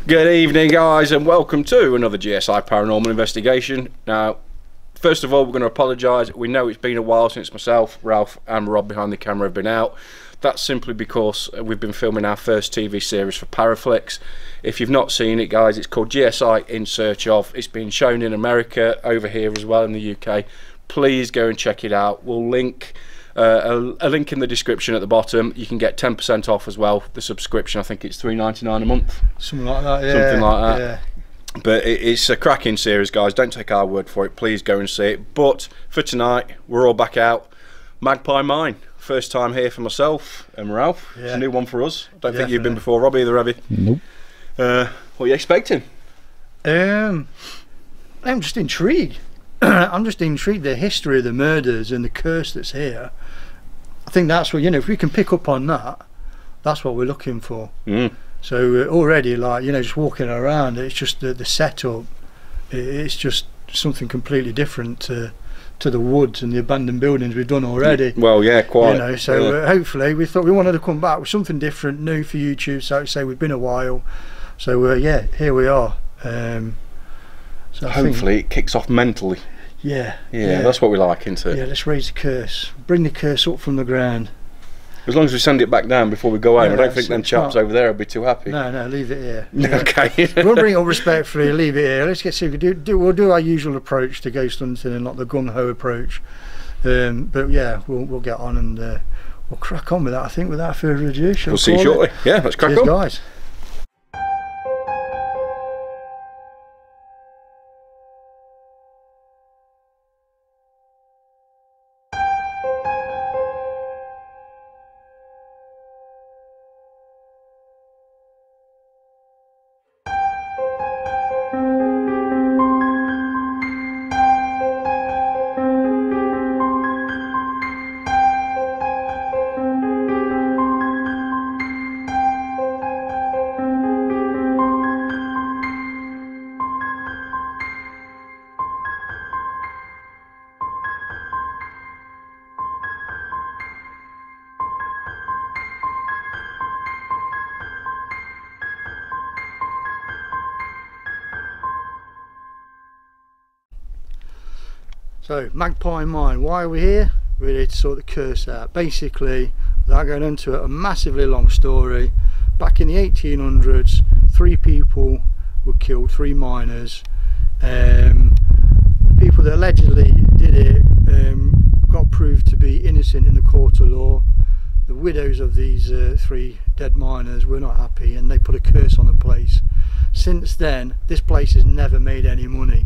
Good evening, guys, and welcome to another G.S.I. Paranormal Investigation. Now, first of all, we're going to apologise. We know it's been a while since myself, Ralph and Rob behind the camera have been out. That's simply because we've been filming our first TV series for Paraflix. If you've not seen it, guys, it's called G.S.I. In Search Of. It's been shown in America, over here as well in the UK. Please go and check it out. We'll link a link in the description at the bottom. You can get 10% off as well. The subscription, I think it's $3.99 a month. Something like that, yeah. Something like that. Yeah. But it's a cracking series, guys. Don't take our word for it. Please go and see it. But for tonight, we're all back out. Magpie Mine. First time here for myself and Ralph. Yeah. It's a new one for us. Don't think you've been before, Rob, either, have you? Nope. What are you expecting? I'm just intrigued. I'm just intrigued. The history of the murders and the curse that's here. I think that's what, if we can pick up on that, that's what we're looking for. So already, like, just walking around, it's just the setup. It's just something completely different to the woods and the abandoned buildings we've done already. Well, yeah, quite. So hopefully we thought we wanted to come back with something different, new for YouTube. So like I say, we've been a while. So yeah, here we are. So hopefully it kicks off mentally. Yeah, that's what we like, isn't it? Yeah, let's raise the curse. Bring the curse up from the ground. As long as we send it back down before we go home, I don't think them chaps over there will be too happy. No, leave it here. Okay. We'll bring it up respectfully, leave it here. Let's get see if we we'll do our usual approach to ghost hunting and not the gung-ho approach. But yeah, we'll get on and we'll crack on with that, I think, without further ado. We'll see you shortly. Yeah, let's crack on. Guys. So, Magpie Mine, why are we here? We're here to sort the curse out. Basically, without going into it, a massively long story. Back in the 1800s, 3 people were killed, 3 miners. The people that allegedly did it got proved to be innocent in the court of law. The widows of these 3 dead miners were not happy and they put a curse on the place. Since then, this place has never made any money.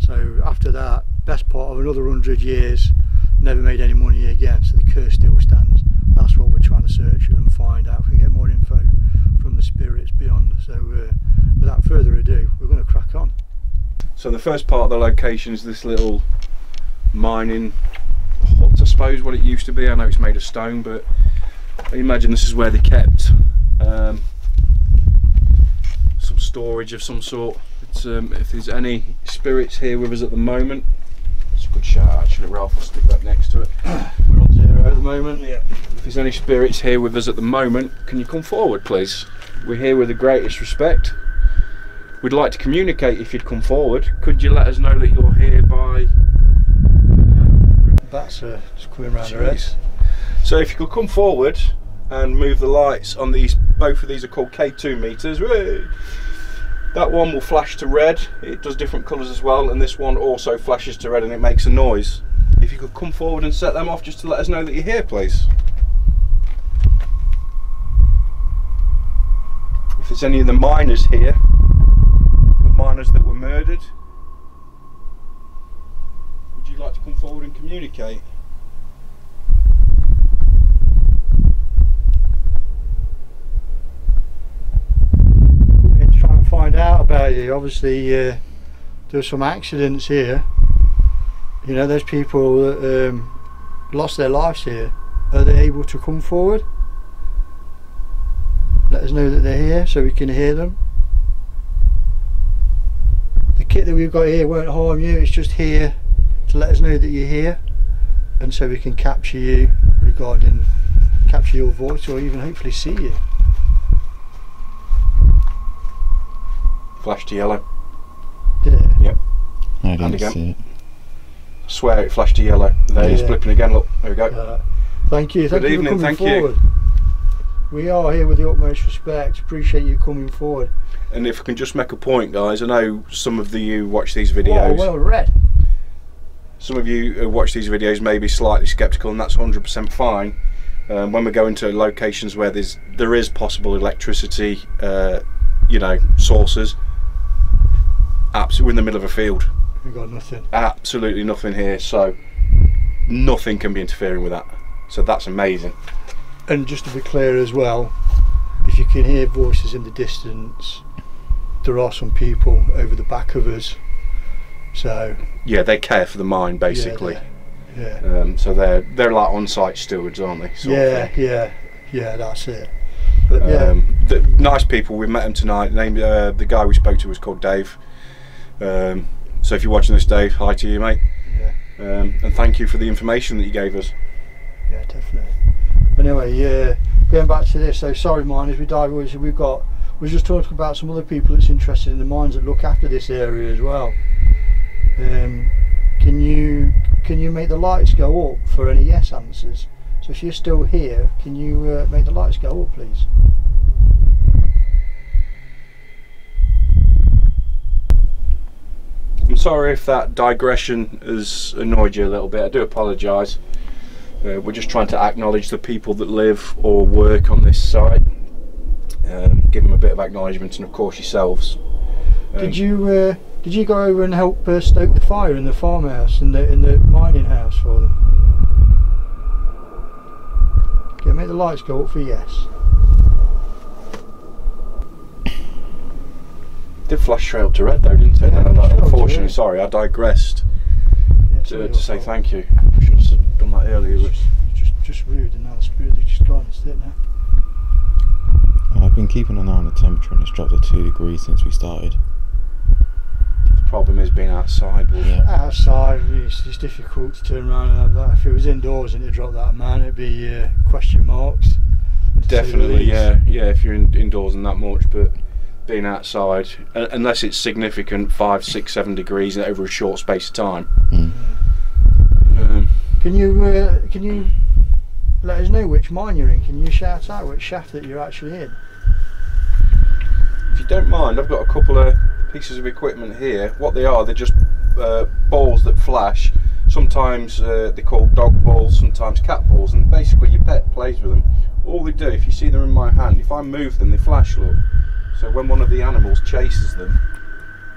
So after that, best part of another 100 years, never made any money again, so the curse still stands. That's what we're trying to search and find out. If we can get more info from the spirits beyond. So without further ado, we're going to crack on. So the first part of the location is this little mining hut, I suppose, what it used to be. I know it's made of stone, but I imagine this is where they kept some storage of some sort. If there's any spirits here with us at the moment, it's a good shout actually, Ralph, I'll stick that next to it. We're on 0 at the moment. Yeah. If there's any spirits here with us at the moment, can you come forward please? We're here with the greatest respect. We'd like to communicate if you'd come forward. Could you let us know that you're here by... That's just coming round the heads. So if you could come forward and move the lights on these, both of these are called K2 meters. Whee! That one will flash to red, it does different colours as well, and this one also flashes to red and it makes a noise. If you could come forward and set them off just to let us know that you're here, please. If there's any of the miners here, the miners that were murdered, would you like to come forward and communicate? Find out about you. Obviously there's some accidents here, there's people that lost their lives here. Are they able to come forward, let us know that they're here so we can hear them? The kit that we've got here won't harm you, it's just here to let us know that you're here and so we can capture you, capture your voice or even hopefully see you. Flashed to yellow. Did it? Yep. I And didn't again. see it. I swear it flashed to yellow. There it's Yeah. flipping again, look. There we go. Thank you. Thank Good you evening, for coming thank you. forward. We are here with the utmost respect. Appreciate you coming forward. And if I can just make a point, guys, I know some of you watch these Whoa, videos. well read. Some of you who watch these videos may be slightly sceptical, and that's 100% fine. When we go into locations where there is possible electricity, you know, sources, absolutely, we're in the middle of a field. We've got nothing. Absolutely nothing here, so nothing can be interfering with that. So that's amazing. And just to be clear as well, if you can hear voices in the distance, there are some people over the back of us. So Yeah, they care for the mine, basically. yeah, So they're like on-site stewards, aren't they? Sort of thing. yeah, that's it. But yeah, Nice people. We met him tonight. The guy we spoke to was called Dave. So if you're watching this, Dave, hi to you, mate. yeah, And thank you for the information that you gave us. yeah, definitely. Anyway, going back to this, so sorry, miners, we dive. We're just talking about some other people that's interested in the mines that look after this area as well. Can you make the lights go up for any yes answers? So if you're still here, can you make the lights go up, please? I'm sorry if that digression has annoyed you a little bit. I do apologise. We're just trying to acknowledge the people that live or work on this site. Give them a bit of acknowledgement, and of course yourselves. Did you go over and help stoke the fire in the farmhouse, in the mining house for them? Okay, make the lights go up for yes. Did flash trail to red though, didn't it? Yeah, And it showed, unfortunately, yeah. sorry, I digressed Yeah, it's to your say fault. thank you. I should have done that earlier. It's just rude, and now it's really just gone. It's it now. I've been keeping an eye on the temperature, and it's dropped to 2 degrees since we started. The problem is being outside. Yeah. Outside, it's difficult to turn around and have that. If it was indoors and it dropped that amount, it'd be question marks. to say the Definitely, least. yeah. If you're indoors and that much, but being outside, unless it's significant, 5, 6, 7 degrees over a short space of time. Can you let us know which mine you're in? Can you shout out which shaft that you're actually in? If you don't mind, I've got a couple of pieces of equipment here. What they are, they're just balls that flash. Sometimes they're called dog balls, sometimes cat balls, and basically your pet plays with them. All they do, if you see them in my hand, if I move them, they flash, look. So when one of the animals chases them,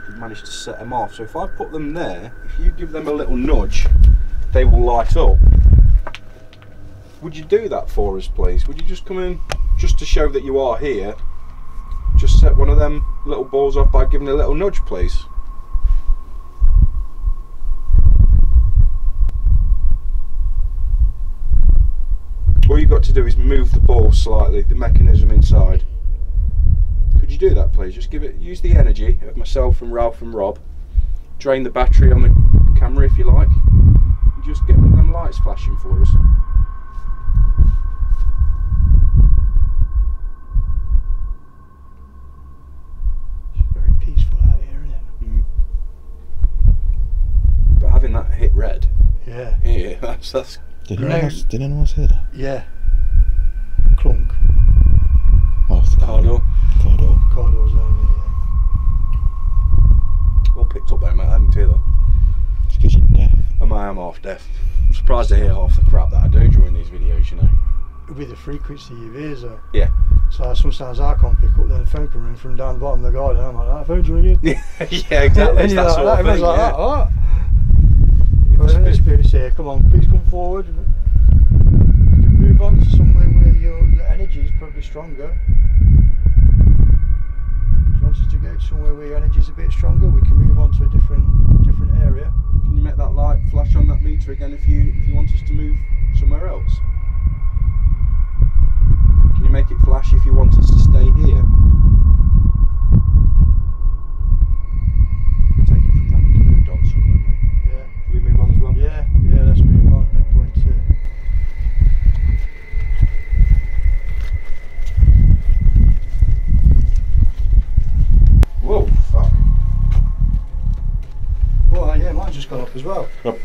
you manage to set them off. So if I put them there, if you give them a little nudge, they will light up. Would you do that for us, please? Would you just come in, just to show that you are here, just set one of them little balls off by giving a little nudge, please? All you've got to do is move the ball slightly, the mechanism inside. Could you do that, please? Just use the energy of myself and Ralph and Rob, drain the battery on the camera if you like, and just get one of them lights flashing for us. It's very peaceful out here, isn't it? But having that hit red, Yeah. yeah, that's Did No. anyone else hear that? Yeah. Clunk. Oh, it's the hard door. corridor. Corridors only, Well picked up there, mate. I didn't hear that. It's because you're deaf. I am half deaf. I'm surprised to hear half the crap that I do during these videos, you know. yeah. With the frequency of ears, though. Yeah. So sometimes I can't pick up, then the phone can ring from down the bottom of the garden. I'm like, that phone's ringing. Yeah, exactly. It's And you're that like, sort of everyone's thing. like, Yeah. what? Well, the spirit's here. Come on, please come forward. We can move on to somewhere where your energy is probably stronger. Do you want us to go to somewhere where your energy is a bit stronger? We can move on to a different area. Can you make that light flash on that meter again if you want us to move somewhere else? Can you make it flash if you want us to stay here? Take it from that, it's moved on somewhere, mate. Yeah, Can we move on as well? yeah, let's move on. No point to. Whoa, gone up as well. Up.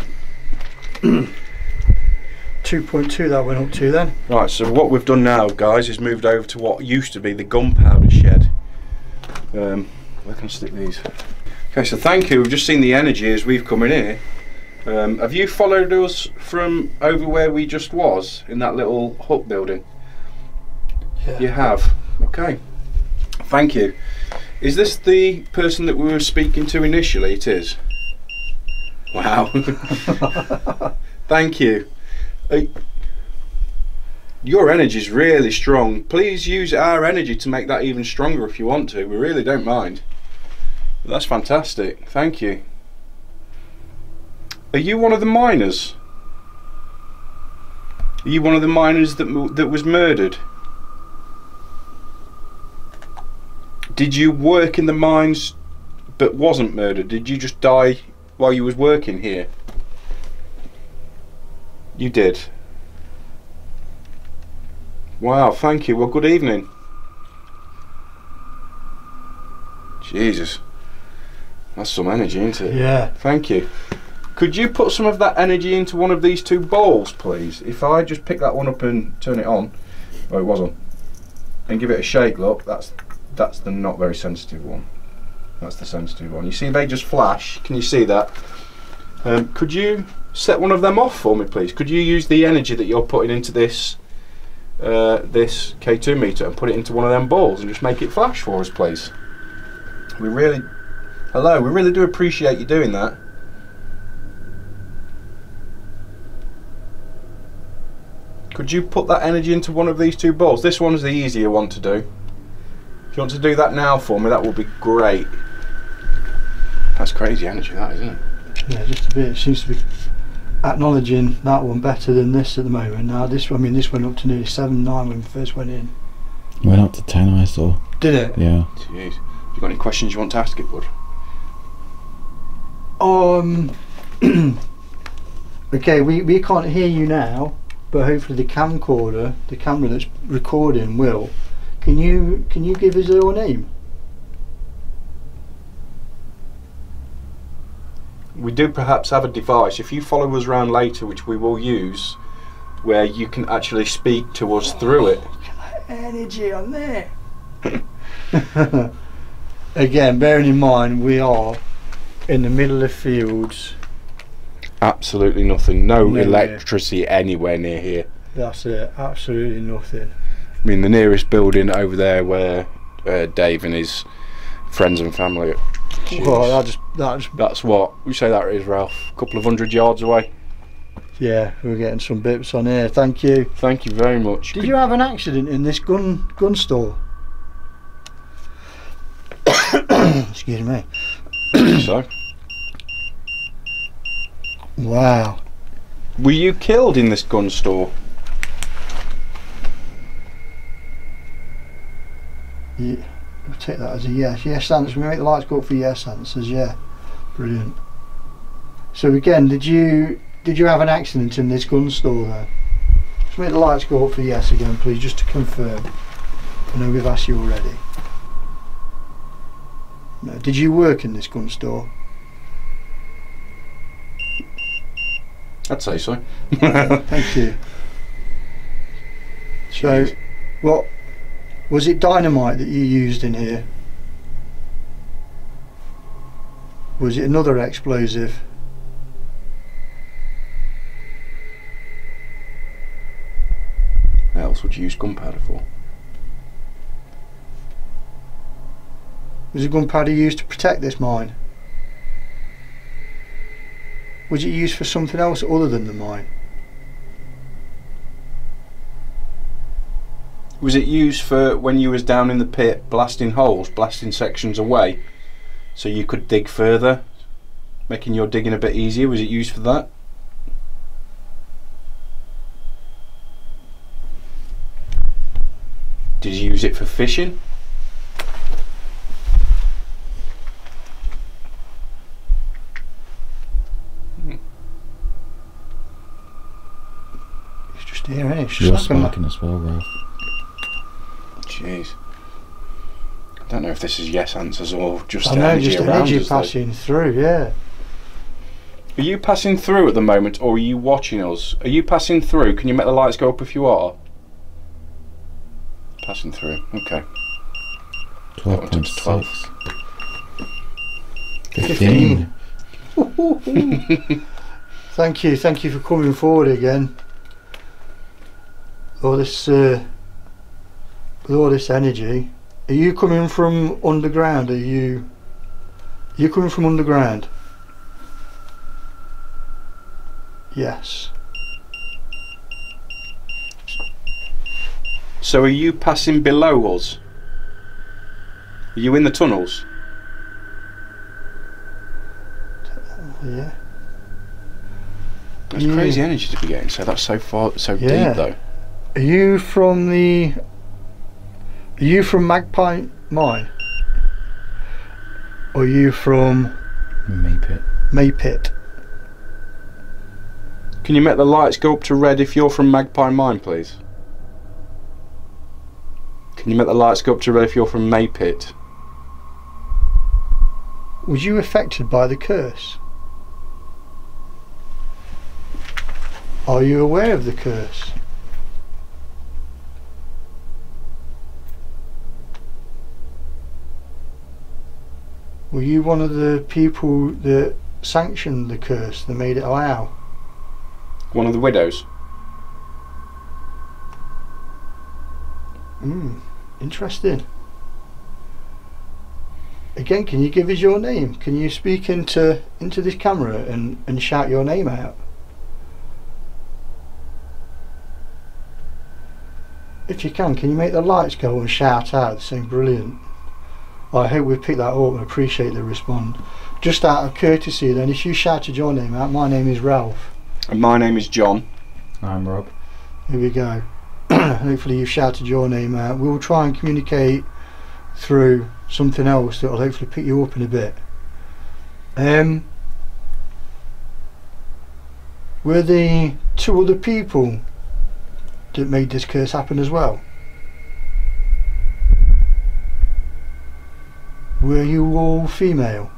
2.2 that went up to then. Right, so what we've done now, guys, is moved over to what used to be the gunpowder shed. Where can I stick these? Okay, so thank you. We've just seen the energy as we've come in here. Have you followed us from over where we just was in that little hut building? Yeah. You have. Okay. Thank you. Is this the person that we were speaking to initially? It is. Wow. Thank you. Your energy is really strong. Please use our energy to make that even stronger if you want to. We really don't mind. But that's fantastic. Thank you. Are you one of the miners? Are you one of the miners that was murdered? Did you work in the mines but wasn't murdered? Did you just die while you was working here? You did. Wow, thank you. Well, good evening. Jesus. That's some energy, isn't it? Yeah. Thank you. Could you put some of that energy into one of these two bowls, please? If I just pick that one up and turn it on. Oh, it was on. And give it a shake, look. That's the not very sensitive one. That's the sensitive one. You see they just flash. Can you see that? Could you set one of them off for me, please? Could you use the energy that you're putting into this this K2 meter and put it into one of them balls and just make it flash for us, please? We really do appreciate you doing that. Could you put that energy into one of these two balls? This one's the easier one to do. If you want to do that now for me, that would be great. That's crazy energy, that, isn't it? Yeah, just a bit. It seems to be acknowledging that one better than this at the moment. Now this, I mean, this went up to nearly 7, 9 when we first went in. It went up to 10, I saw. Did it? Yeah. Jeez. Have you got any questions you want to ask it, bud? Okay, we can't hear you now, but hopefully the camcorder, the camera that's recording will. Can you give us your name? We do perhaps have a device, if you follow us around later, which we will use, where you can actually speak to us through it. Look at that energy on there. Again, bearing in mind we are in the middle of fields. Absolutely nothing. No Nowhere. electricity anywhere near here. That's it. Absolutely nothing. I mean, the nearest building over there where Dave and his friends and family are. Well, That's what we say that is, Ralph. A couple of 100 yards away. yeah, we're getting some bits on here. Thank you. Thank you very much. Did you have an accident in this gun store? Excuse me. So, Wow. were you killed in this gun store? Yeah, we'll take that as a yes. Yes answer. We make the lights go up for yes answers. Yeah, brilliant. So again, did you have an accident in this gun store then? Just make the lights go up for yes again, please, just to confirm. I know we've asked you already. No. Did you work in this gun store? I'd say so. Thank you. So, Jeez. what was it? Dynamite that you used in here? Was it another explosive? What else would you use gunpowder for? Was it gunpowder used to protect this mine? Was it used for something else other than the mine? Was it used for when you was down in the pit blasting holes, blasting sections away, so you could dig further, making your digging a bit easier? Was it used for that? Did you use it for fishing? It's just here, isn't it? It's You're just like smoking as well, Ralph. Jeez. I don't know if this is yes answers or just I know, energy just around energy us, though. passing through, yeah. Are you passing through at the moment, or are you watching us? Are you passing through? Can you make the lights go up if you are? Passing through, okay. 12.6. 15. Thank you for coming forward again. All this, with all this energy. Are you coming from underground? Are you coming from underground? Yes. So are you passing below us? Are you in the tunnels? Yeah. That's crazy energy to be getting, so that's so far, so deep though. Are you from Magpie Mine? Or are you from Maypit? Can you make the lights go up to red if you're from Magpie Mine, please? Can you make the lights go up to red if you're from Maypit? Was you affected by the curse? Are you aware of the curse? Were you one of the people that sanctioned the curse, that made it allow? One of the widows? Interesting. Again, can you give us your name? Can you speak into this camera and shout your name out? If you can you make the lights go and shout out saying brilliant? I hope we pick that up and appreciate the response. Just out of courtesy then, if you shouted your name out, my name is Ralph. And my name is John. I'm Rob. Here we go. Hopefully you've shouted your name out. We'll try and communicate through something else that will hopefully pick you up in a bit. Were the two other people that made this curse happen as well? Were you all female?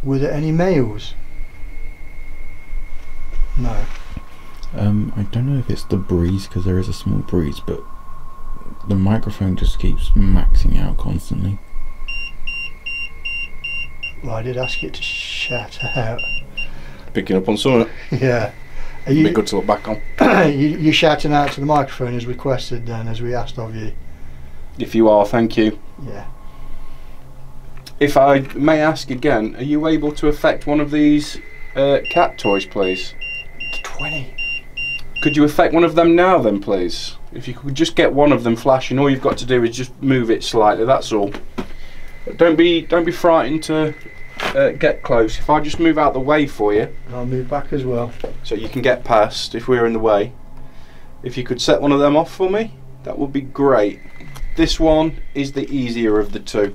Were there any males? No. I don't know if it's the breeze, because there is a small breeze, but the microphone just keeps maxing out constantly. Well, I did ask it to shout out. Picking up on something. Yeah. Are Be you, good to look back on. you shouting out to the microphone as requested then, as we asked of you? If you are, thank you. Yeah. If I may ask again, are you able to affect one of these cat toys, please? 20. Could you affect one of them now then, please? If you could just get one of them flashing, all you've got to do is just move it slightly, that's all. But don't be frightened to get close. If I just move out the way for you, I'll move back as well. so you can get past if we're in the way. If you could set one of them off for me, that would be great. This one is the easier of the two.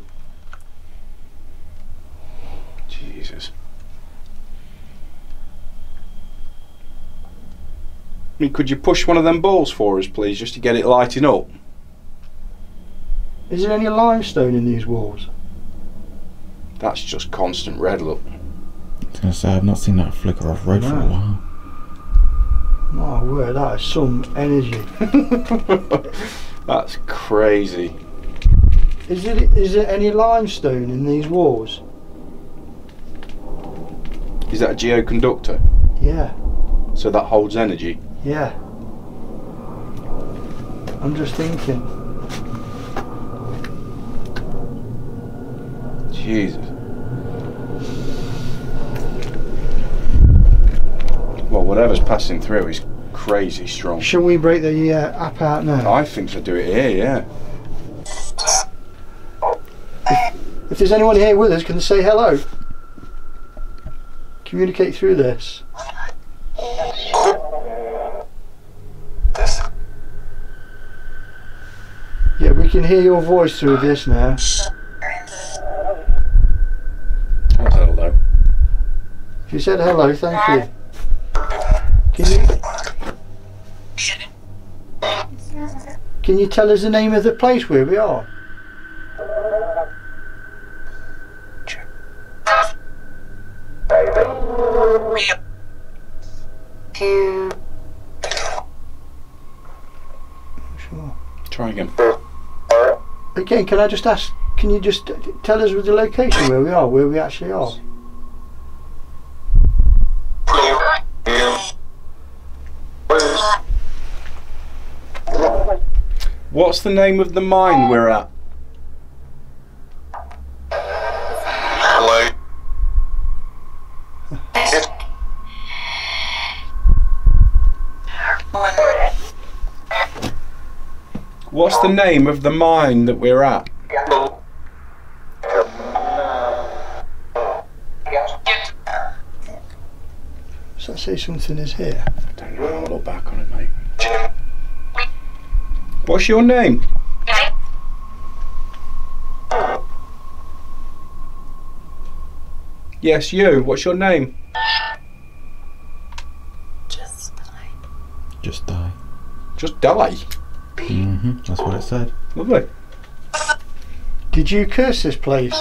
Jesus. I mean, could you push one of them balls for us, please, just to get it lighting up? Is there any limestone in these walls? That's just constant red, look. I was going to say, I've not seen that flicker of red for a while. My word, that is some energy. That's crazy. Is there any limestone in these walls? Is that a geoconductor? Yeah. So that holds energy? Yeah. I'm just thinking. Jesus. Well, whatever's passing through is crazy strong. Shall we break the app out now? I think so, do it here, yeah. If there's anyone here with us, can they say hello? Communicate through this. Yeah, we can hear your voice through this now. That's hello. If you said hello, thank you. Can you tell us the name of the place where we are? Sure. Try again. Again, can I just ask, can you just tell us with the location where we actually are? What's the name of the mine we're at? What's the name of the mine that we're at? Does that say something is here? I don't know, I'll look back on it, mate. What's your name? Yes, you. What's your name? Just die. Just die. That's what it said. Lovely. Did you curse this place?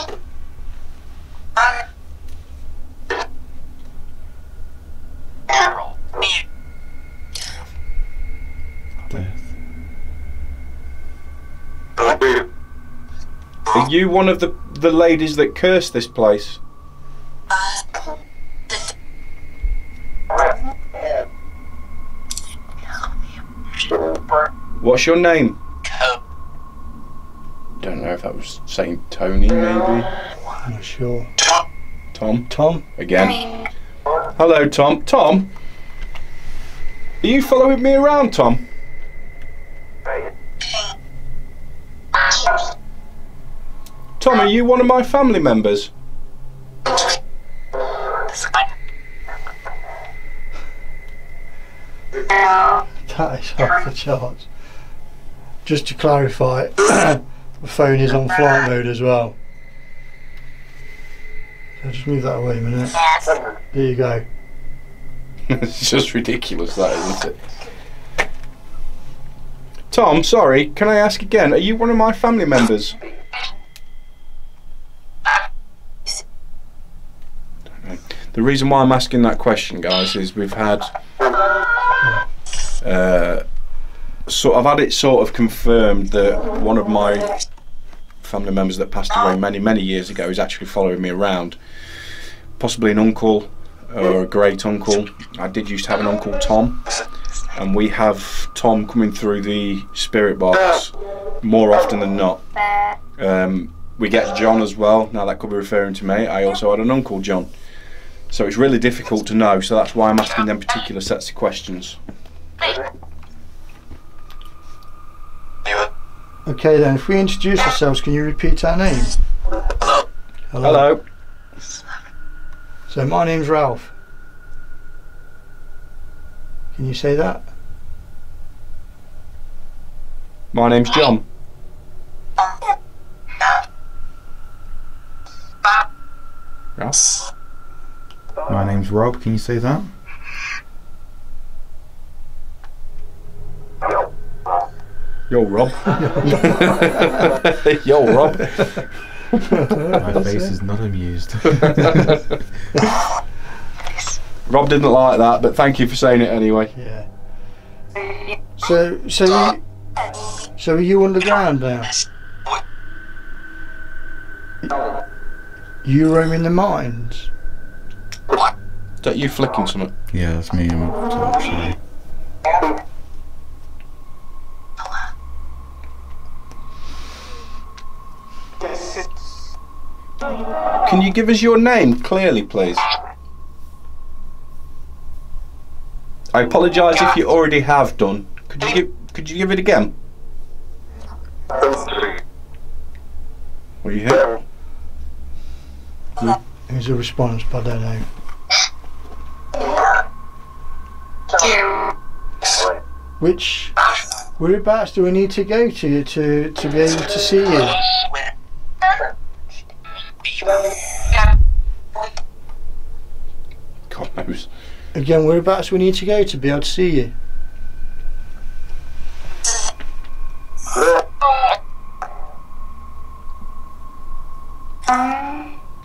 Death. Are you one of the ladies that cursed this place? What's your name? Don't know if that was saying Tony, maybe. I'm not sure. Tom? Tom? Again. Hello, Tom. Tom? Are you following me around, Tom? Tom, are you one of my family members? That is off the charts. Just to clarify, the phone is on flight mode as well. So just move that away a minute. There you go. It's just ridiculous, that, isn't it? Tom, sorry, can I ask again? Are you one of my family members? The reason why I'm asking that question, guys, is we've had I've had it sort of confirmed that one of my family members that passed away many years ago is actually following me around. Possibly an uncle or a great uncle. I did used to have an uncle Tom, and we have Tom coming through the spirit box more often than not. We get John as well. Now that could be referring to me. I also had an uncle John. So it's really difficult to know, so that's why I'm asking them particular sets of questions. Okay then, if we introduce ourselves, can you repeat our name? Hello. So my name's Ralph. Can you say that? My name's John. Ralph? My name's Rob, can you say that? Yo, Rob. Yo, Rob. My face is not amused. Rob didn't like that, but thank you for saying it anyway. Yeah. So are you underground now? You roaming the mines? Is that you flicking something? Yeah, that's me. I'm up top, sorry. Can you give us your name clearly, please? I apologise if you already have done. Could you give it again? Were you here? There's a response, but I don't know. Whereabouts do we need to go to be able to see you? God knows. Again, whereabouts we need to go to be able to see you?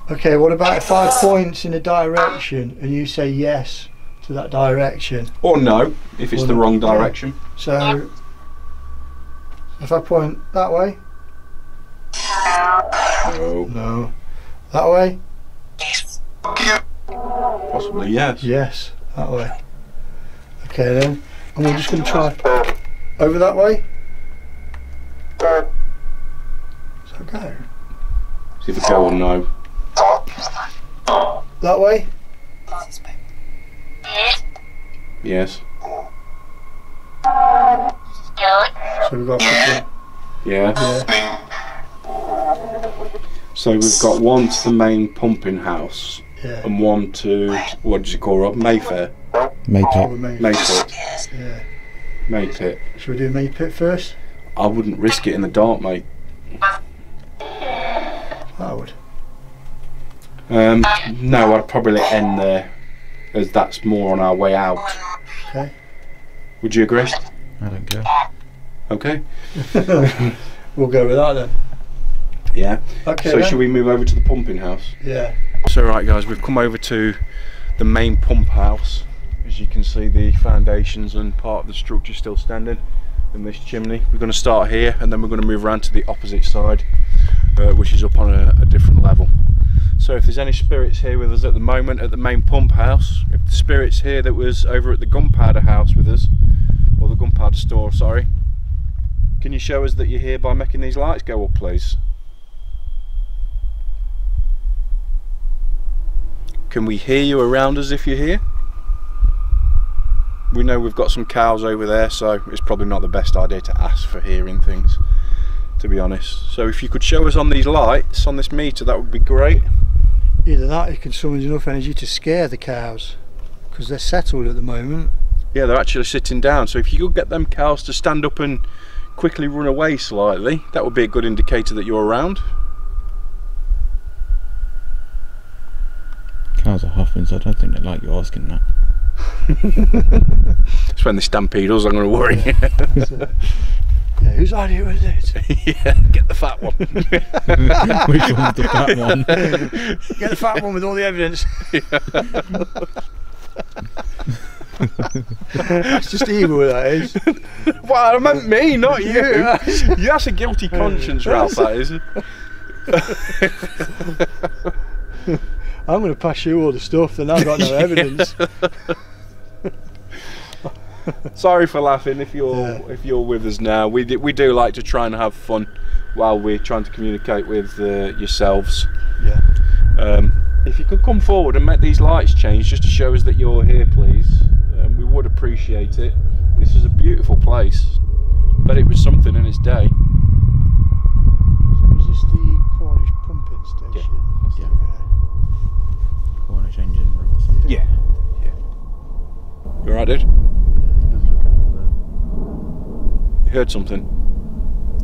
Okay, what about if I point in a direction and you say yes to that direction? Or no, if it's Or the no. wrong direction. So, if I point that way? No. No. That way? Possibly yes. Yes, that way. Okay then, and we're just going to try over that way. So go. See if I go or no. That way? Yes. So we've got yeah. Yeah. So we've got one to the main pumping house Yeah. and one to, what did you call it? Mayfair? Maypit. Maypit. Yeah. Maypit. Should we do Maypit first? I wouldn't risk it in the dark, mate. I would. No, I'd probably end there, as that's more on our way out. Okay. Would you agree? I don't care. Okay. We'll go with that then. Yeah. Okay. So then. should we move over to the pumping house? Yeah. So right guys, we've come over to the main pump house. As you can see, the foundations and part of the structure still standing in this chimney. We're going to start here and then we're going to move around to the opposite side, which is up on a different level. So if there's any spirits here with us at the moment at the main pump house, if the spirits here that was over at the gunpowder house with us, or the gunpowder store, sorry, can you show us that you're here by making these lights go up, please? Can we hear you around us if you're here? We know we've got some cows over there, so it's probably not the best idea to ask for hearing things, to be honest. So if you could show us on these lights, on this meter, that would be great. Either that, it can summon enough energy to scare the cows, because they're settled at the moment. Yeah, they're actually sitting down, so if you could get them cows to stand up and quickly run away slightly, that would be a good indicator that you're around. Cows are huffing, so I don't think they like you asking that. It's when they stampede us, I'm going to worry. So, yeah, whose idea was it? Yeah, get the fat one. Which one's the fat one? Get the fat one with all the evidence. That's just evil, that is. Well, I meant me, not you. That's a guilty conscience, Ralph, that is. I'm going to pass you all the stuff, then I've got no evidence. Sorry for laughing if you're with us now. We do like to try and have fun while we're trying to communicate with yourselves. Yeah. If you could come forward and make these lights change just to show us that you're here, please. We would appreciate it. This is a beautiful place, but it was something in its day. So was this the Cornish pumping station? Yeah. Cornish engine room or something. Yeah. You alright, dude? Yeah, he does look over there. You heard something?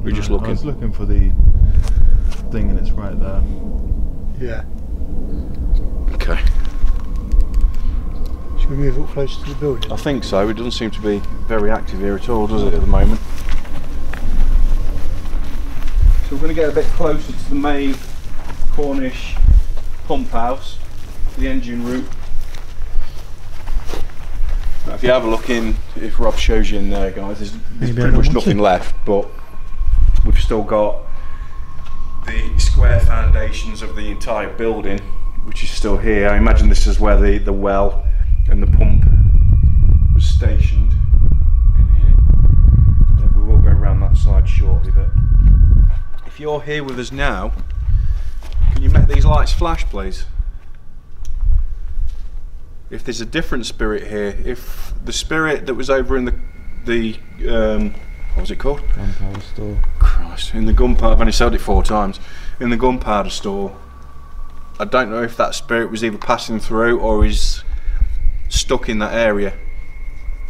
We're just looking. I was looking for the thing and it's right there. Yeah. Okay. Should we move up closer to the building? I think so. It doesn't seem to be very active here at all, does it, at the moment? So we're going to get a bit closer to the main Cornish pump house, the engine room. Now, if you have a look in, if Rob shows you in there, guys, there's pretty much nothing left, but we've still got the square foundations of the entire building, which is still here. I imagine this is where the well and the pump was stationed in here. We will go around that side shortly, but if you're here with us now, can you make these lights flash, please? If there's a different spirit here, if the spirit that was over in the what was it called? Gunpowder store. Christ, in the gunpowder, I've only sold it 4 times. In the gunpowder store, I don't know if that spirit was either passing through or is stuck in that area.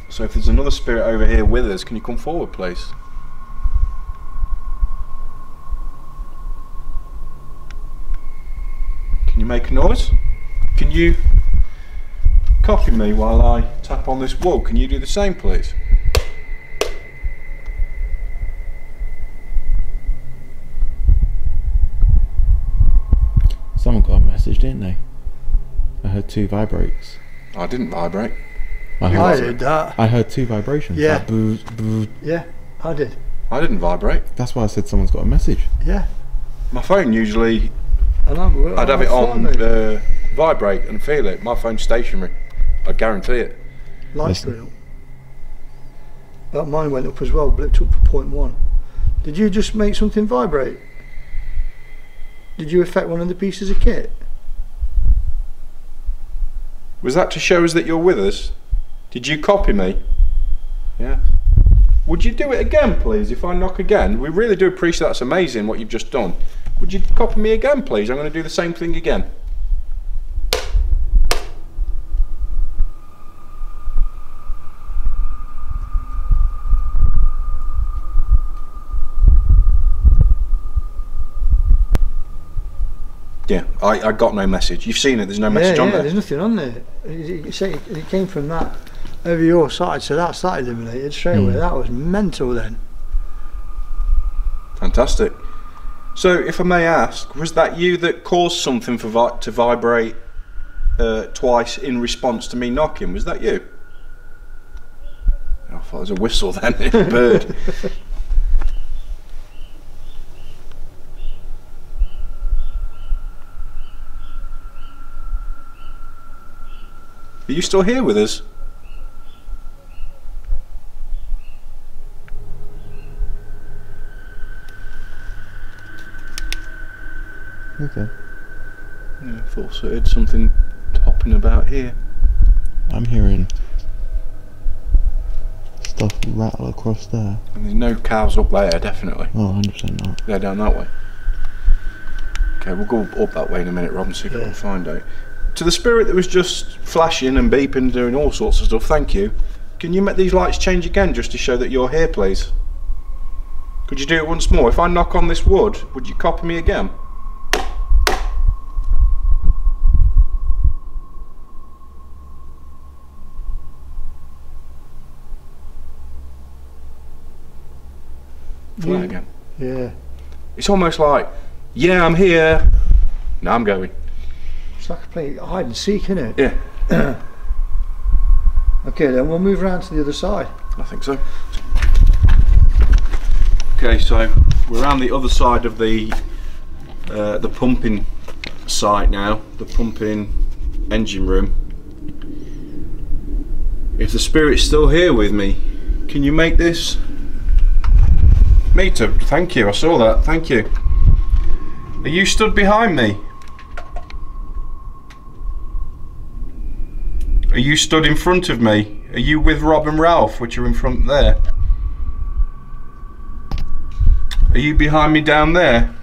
So if there's another spirit over here with us, can you come forward, please? Can you make a noise? Can you copy me while I tap on this wall? Can you do the same, please? Someone got a message, didn't they? I heard 2 vibrates. I didn't vibrate. I did that. I heard 2 vibrations. Yeah. Like boo, boo. Yeah, I did. I didn't vibrate. That's why I said someone's got a message. Yeah. My phone usually, And I'd have it on vibrate and feel it. My phone's stationary. I guarantee it. Lights going up. That mine went up as well, blipped up for 0.1. Did you just make something vibrate? Did you affect one of the pieces of kit? Was that to show us that you're with us? Did you copy me? Yeah. Would you do it again, please, if I knock again? We really do appreciate that's amazing what you've just done. Would you copy me again, please? I'm going to do the same thing again. Yeah, I got no message. You've seen it, there's no message on there. There's nothing on there. It came from that over your side, so that's that eliminated straight away. That was mental then. Fantastic. So, if I may ask, was that you that caused something to vibrate twice in response to me knocking? Was that you? I thought it was a whistle then, a bird. Are you still here with us? Okay. Yeah, I thought I heard something hopping about here. I'm hearing stuff rattle across there. And there's no cows up there, definitely. Oh, 100% not. They're down that way. Okay, we'll go up that way in a minute, Rob, and see if we can find out. To the spirit that was just flashing and beeping and doing all sorts of stuff, thank you. Can you make these lights change again just to show that you're here, please? Could you do it once more? If I knock on this wood, would you copy me again? Try that again. Yeah. It's almost like, yeah, I'm here. Now I'm going. It's like a play hide and seek, isn't it? Yeah. Okay, then we'll move around to the other side. I think so. Okay, so we're around the other side of the pumping site now, the pumping engine room. If the spirit's still here with me, can you make this? Meter, thank you, I saw that, thank you. Are you stood behind me? Are you stood in front of me? Are you with Rob and Ralph, which are in front there? Are you behind me down there?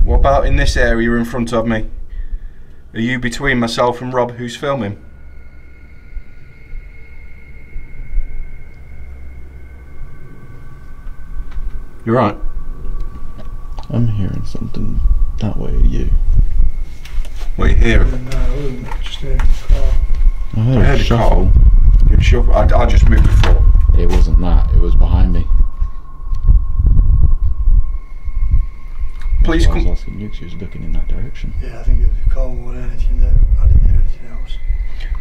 What about in this area in front of me? Are you between myself and Rob who's filming? You're right. I'm hearing something that way of you. What are you hearing? No, just hearing the car. I heard a shuffle. You shuffle? I just moved before. It wasn't that, it was behind me. Please I was come. asking you 'cause you was looking in that direction. Yeah, I think it was a car more than anything though. I didn't hear anything else.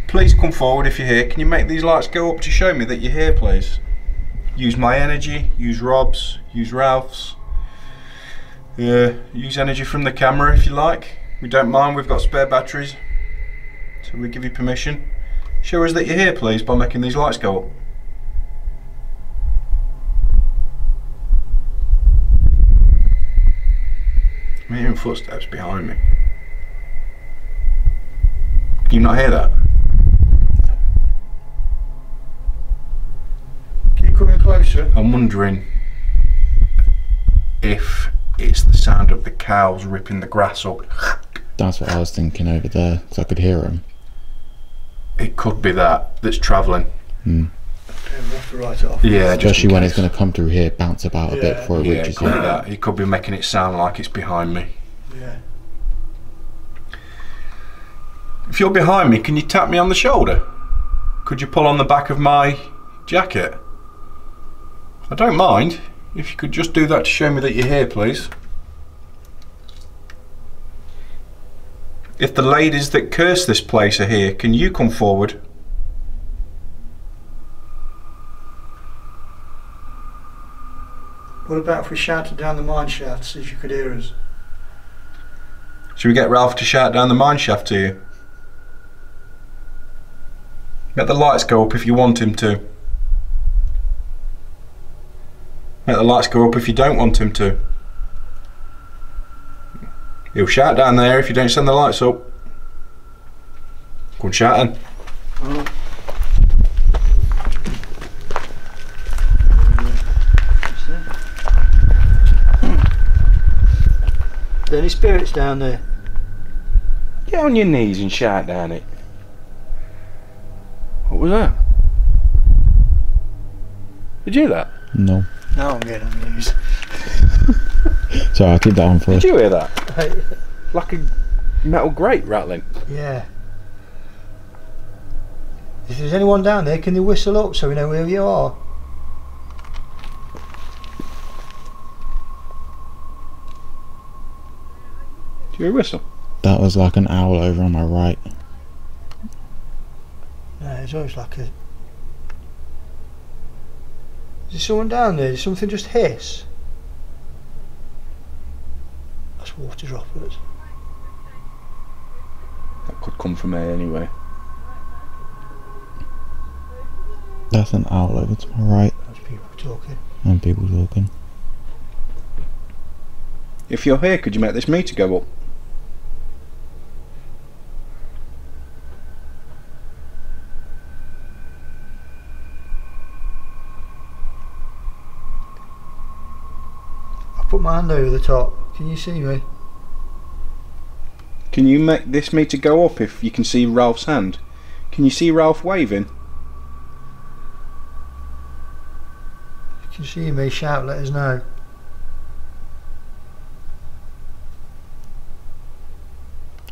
Please come forward if you're here. Can you make these lights go up to show me that you're here, please? Use my energy, use Rob's, use Ralph's. Use energy from the camera if you like. We don't mind, we've got spare batteries. So we give you permission. Show us that you're here, please, by making these lights go up. I'm hearing footsteps behind me. Can you not hear that? Keep coming closer. I'm wondering if it's the sound of the cows ripping the grass up. That's what I was thinking over there, so I could hear them. It could be that's travelling. Hmm. Okay, we'll have to write it off. Yeah, just Especially in when case. it's going to come through here, bounce about a bit before it Yeah, reaches it could be you. that. He could be making it sound like it's behind me. Yeah. If you're behind me, can you tap me on the shoulder? Could you pull on the back of my jacket? I don't mind. If you could just do that to show me that you're here, please. If the ladies that curse this place are here, can you come forward? What about if we shouted down the mine shaft, see if you could hear us? Should we get Ralph to shout down the mine shaft to you? Let the lights go up if you want him to. Let the lights go up if you don't want him to. He'll shout down there if you don't send the lights up. Go on shouting. Oh. Are there any spirits down there? Get on your knees and shout down it. What was that? Did you hear that? No. Now I'm getting on the knees. Sorry, I'll keep that on Did first. you hear that? Like a metal grate rattling. Yeah. If there's anyone down there, can they whistle up so we know where you are? Do you hear a whistle? That was like an owl over on my right. No, it's always like a... Is there someone down there? Did something just hiss? That's water droplets. That could come from here anyway. That's an owl over to my right. That's people talking. And people talking. If you're here, could you make this meter go up? I put my hand over the top. Can you see me? Can you make this meter go up if you can see Ralph's hand? Can you see Ralph waving? If you can see me, shout, let us know.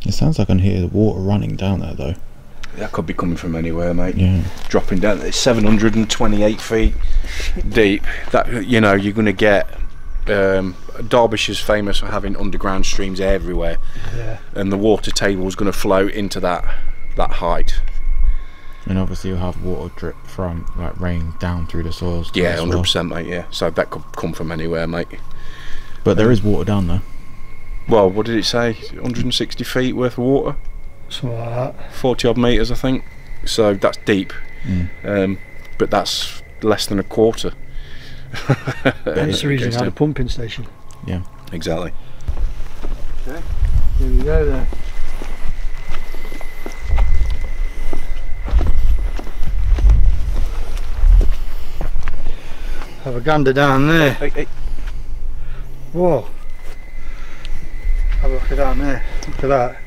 It sounds like I can hear the water running down there though. That could be coming from anywhere, mate. Yeah. Dropping down. It's 728 feet deep. That, you know, you're going to get. Derbyshire's famous for having underground streams everywhere, Yeah. and the water table is going to flow into that height. And obviously you'll have water drip from like rain down through the soils. Yeah, as well. 100%, mate. Yeah, so that could come from anywhere, mate. But there is water down there. Well, what did it say? 160 feet worth of water, Something like that. 40 odd meters, I think. So that's deep, but that's less than a quarter. That's the reason I had a pumping station. Yeah. Exactly. Okay. Here we go then. Have a gander down there. Hey. Whoa. Have a look at down there. Look at that.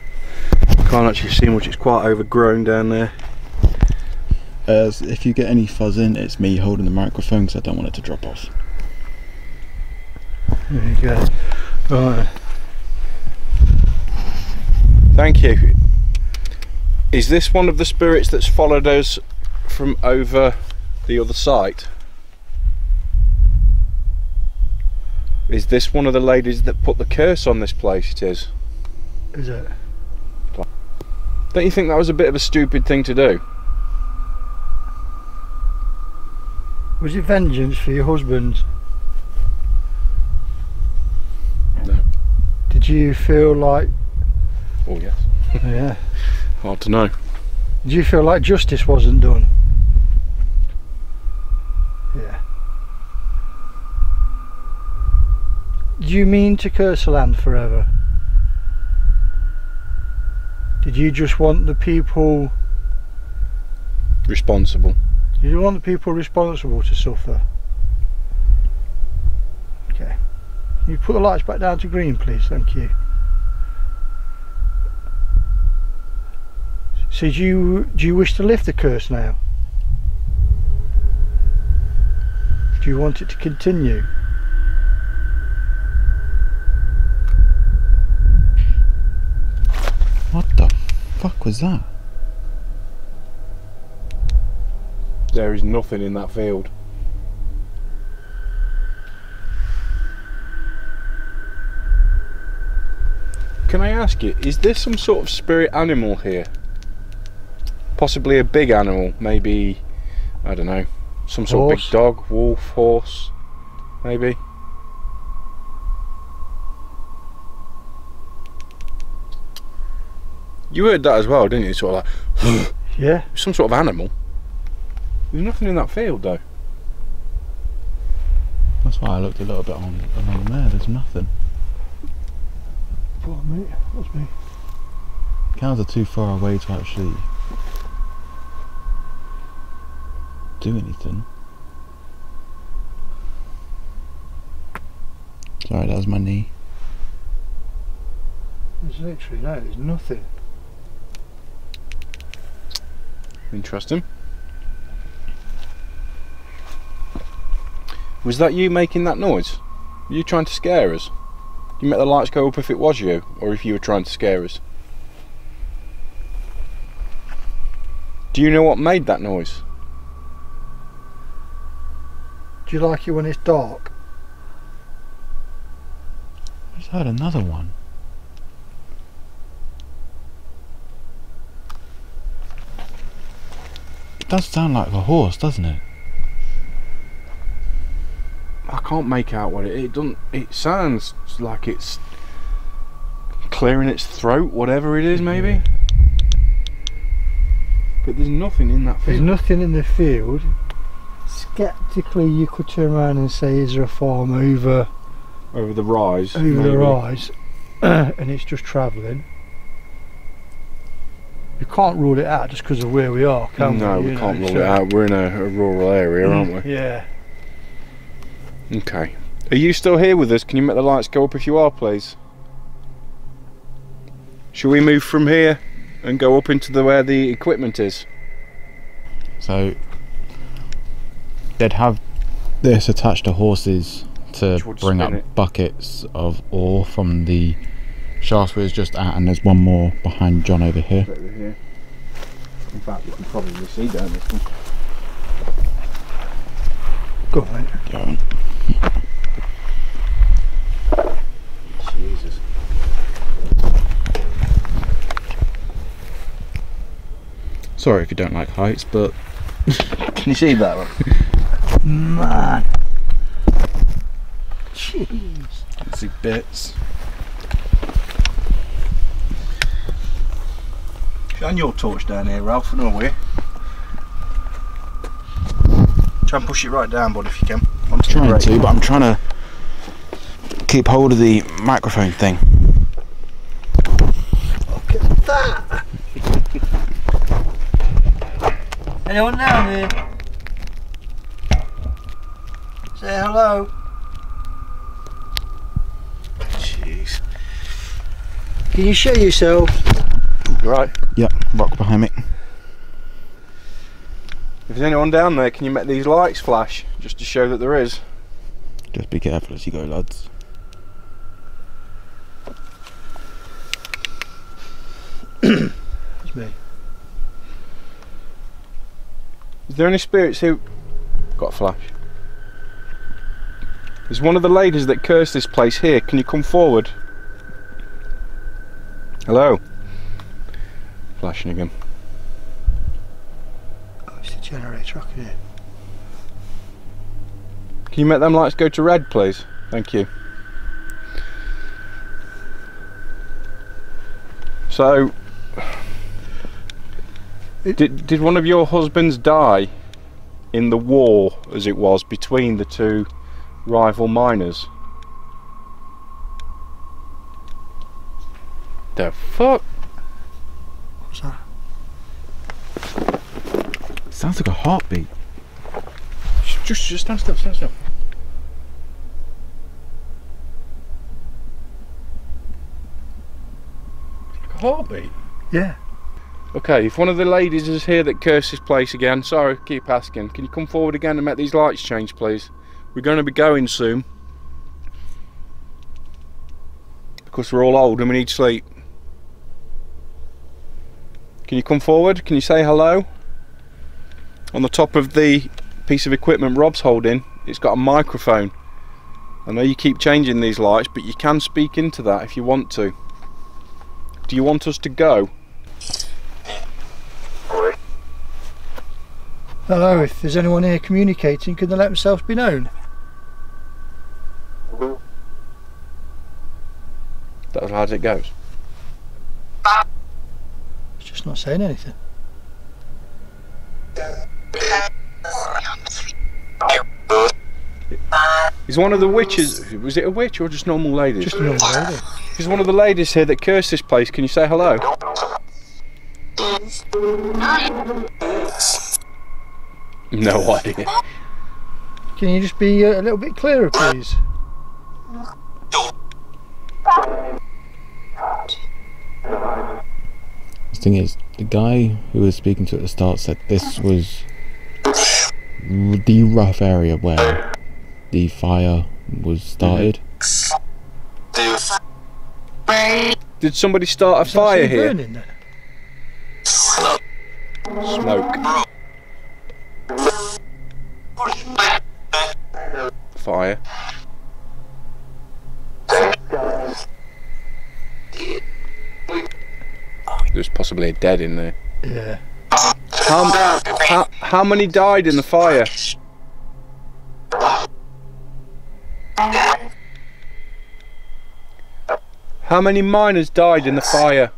Can't actually see much. It's quite overgrown down there. If you get any fuzz in, it's me holding the microphone because I don't want it to drop off. There you go. Right. Thank you. Is this one of the spirits that's followed us from over the other site? Is this one of the ladies that put the curse on this place? It is. Is it? Don't you think that was a bit of a stupid thing to do? Was it vengeance for your husband? No. Did you feel like... Oh yes. Yeah. Hard to know. Did you feel like justice wasn't done? Yeah. Do you mean to curse the land forever? Did you just want the people... Responsible. Did you want the people responsible to suffer? Okay. Can you put the lights back down to green, please? Thank you. So do you wish to lift the curse now? Do you want it to continue? What the fuck was that? There is nothing in that field. can I ask you, is there some sort of spirit animal here? Possibly a big animal, maybe, I don't know, some sort of big dog, wolf, horse, maybe? You heard that as well, didn't you? Sort of like, yeah. Some sort of animal. There's nothing in that field though. That's why I looked a little bit along there. There's nothing. What, mate? What's me? Cows are too far away to actually do anything. Sorry, that was my knee. There's literally no, there's nothing. Interesting. Was that you making that noise? Were you trying to scare us? You make the lights go up if it was you, or if you were trying to scare us? Do you know what made that noise? Do you like it when it's dark? I just heard another one. It does sound like a horse, doesn't it? I can't make out what it doesn't. It sounds like it's clearing its throat, whatever it is, maybe. But there's nothing in that field. There's nothing in the field. Skeptically, you could turn around and say, "Is there a farm over the rise?" Over the rise, and it's just travelling. You can't rule it out just because of where we are, can we? No, we can't rule it out. We're in a rural area, aren't we? Yeah. Okay. Are you still here with us? Can you make the lights go up if you are, please? Shall we move from here and go up into where the equipment is? So they'd have this attached to horses to bring up buckets of ore from the shafts we was just at, and there's one more behind John over here. Over here. In fact, you can probably see down this one. Go on, mate. Go on. Jesus. Sorry if you don't like heights, but Can you see that one? Man. Jeez. See bits. Shine your torch down here, Ralph, and over here. Try and push it right down, bud, if you can. I'm trying to, but I'm trying to keep hold of the microphone thing. Look at that. Anyone down there? Say hello. Jeez. Can you show yourself? You right? Yep, rock behind me. If there's anyone down there, can you make these lights flash? Just to show that there is. Just be careful as you go, lads. It's me. Is there any spirits who got a flash? There's one of the ladies that cursed this place here. Can you come forward? Hello? Flashing again. Oh, it's the generator, I can hear. Can you make them lights go to red, please? Thank you. So, did one of your husbands die in the war, as it was, between the two rival miners? The fuck? What's that? Sounds like a heartbeat. Just stand still, stand still. Like a heartbeat? Yeah. Okay, if one of the ladies is here that cursed this place again, sorry, keep asking, can you come forward again and make these lights change, please? We're going to be going soon. Because we're all old and we need sleep. Can you come forward? Can you say hello? On the top of the piece of equipment Rob's holding, it's got a microphone. I know you keep changing these lights, but you can speak into that if you want to. Do you want us to go? Hello, if there's anyone here communicating, can they let themselves be known? That's how it goes. It's just not saying anything. Is one of the witches, was it a witch or just normal ladies? Just a normal lady. There's one of the ladies here that cursed this place. Can you say hello? No idea. Can you just be a little bit clearer, please? The thing is, the guy who was speaking to at the start said this was the rough area where the fire was started. Did somebody start a fire here? Burning then? Smoke. Fire. There's possibly a dead in there. Yeah. How many died in the fire? How many miners died in the fire?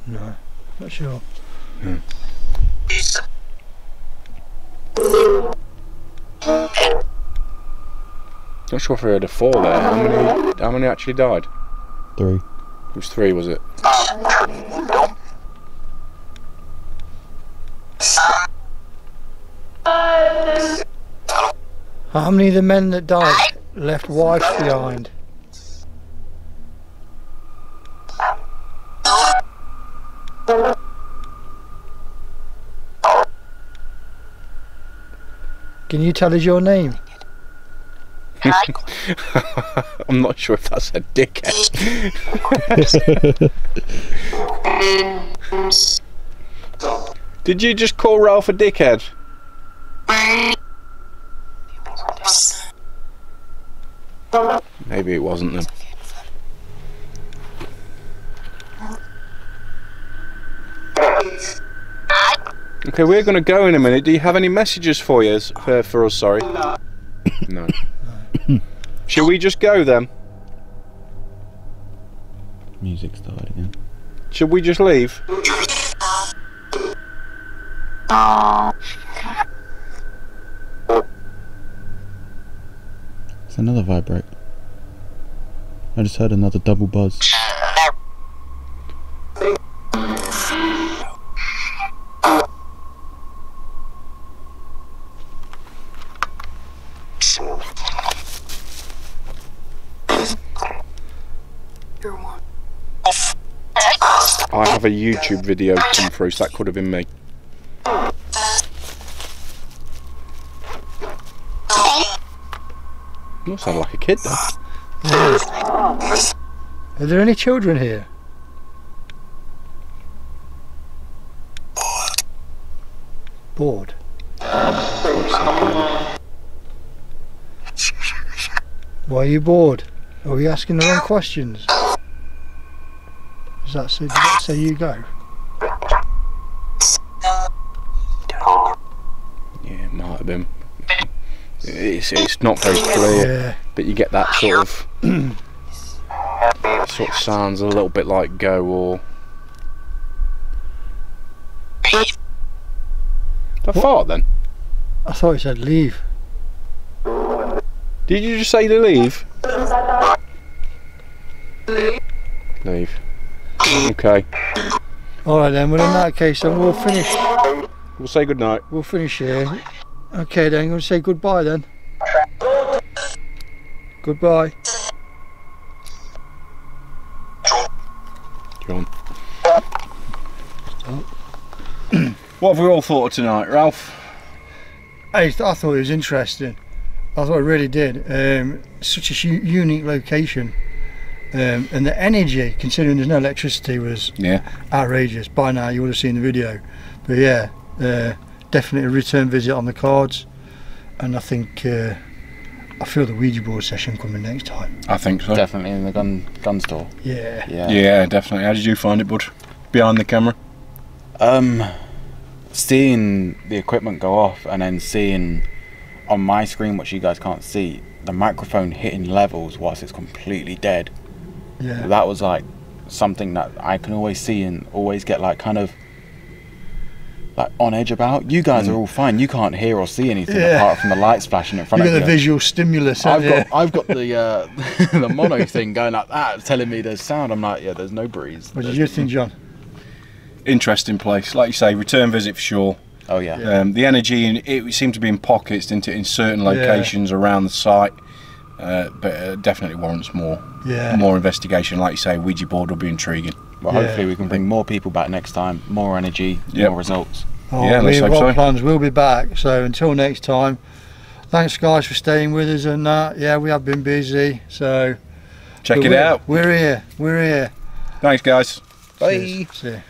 No, not sure. Not sure if I heard a 4 there. How many actually died? 3. It was 3, was it? How many of the men that died left wives behind? Can you tell us your name? I'm not sure if that's a dickhead. Did you just call Ralph a dickhead? Maybe it wasn't them. Okay, we're going to go in a minute. Do you have any messages for us? For us, sorry. No. Shall we just go then? Music started again. Should we just leave? It's another vibrate. I just heard another double buzz. I have a YouTube video come through, so that could have been me. You sound like a kid though. Are there any children here? Bored. Why are you bored? Are we asking the wrong questions? Does that say you go? Yeah, it might have been. It's not very clear, Yeah. but you get that sort of sounds a little bit like go or. That fart then? I thought it said leave. Did you just say to leave? Leave. Okay. Alright then, well in that case then we'll finish. We'll say good night. We'll finish here. Okay then, I'm going to say goodbye then. Goodbye. John. What have we all thought of tonight, Ralph? I thought it was interesting. I thought it really did. Such a unique location. And the energy, considering there's no electricity, was outrageous. By now you would have seen the video. But yeah, definitely a return visit on the cards, and I think I feel the Ouija board session coming next time. I think so. Definitely in the gun store. Yeah. Yeah, definitely. How did you find it, bud? Behind the camera? Seeing the equipment go off and then seeing on my screen, which you guys can't see, the microphone hitting levels whilst it's completely dead. Yeah. That was like something that I can always see and always get like kind of like on edge about. You guys are all fine. You can't hear or see anything apart from the lights flashing in front You of got you. the visual stimulus. I've got the the mono thing going like that, telling me there's sound. I'm like, yeah, there's no breeze. What did you think, John? Interesting place, like you say, return visit for sure. Oh yeah. The energy in it seemed to be in pockets, didn't it, in certain locations around the site, but definitely warrants more investigation. Like you say, Ouija board will be intriguing. Well, hopefully we can bring more people back next time, more energy, more results. Yeah, let's hope so. Plans will be back. So until next time, thanks guys for staying with us. And yeah, we have been busy, so check it out. We're here. Thanks, guys. Bye. See you.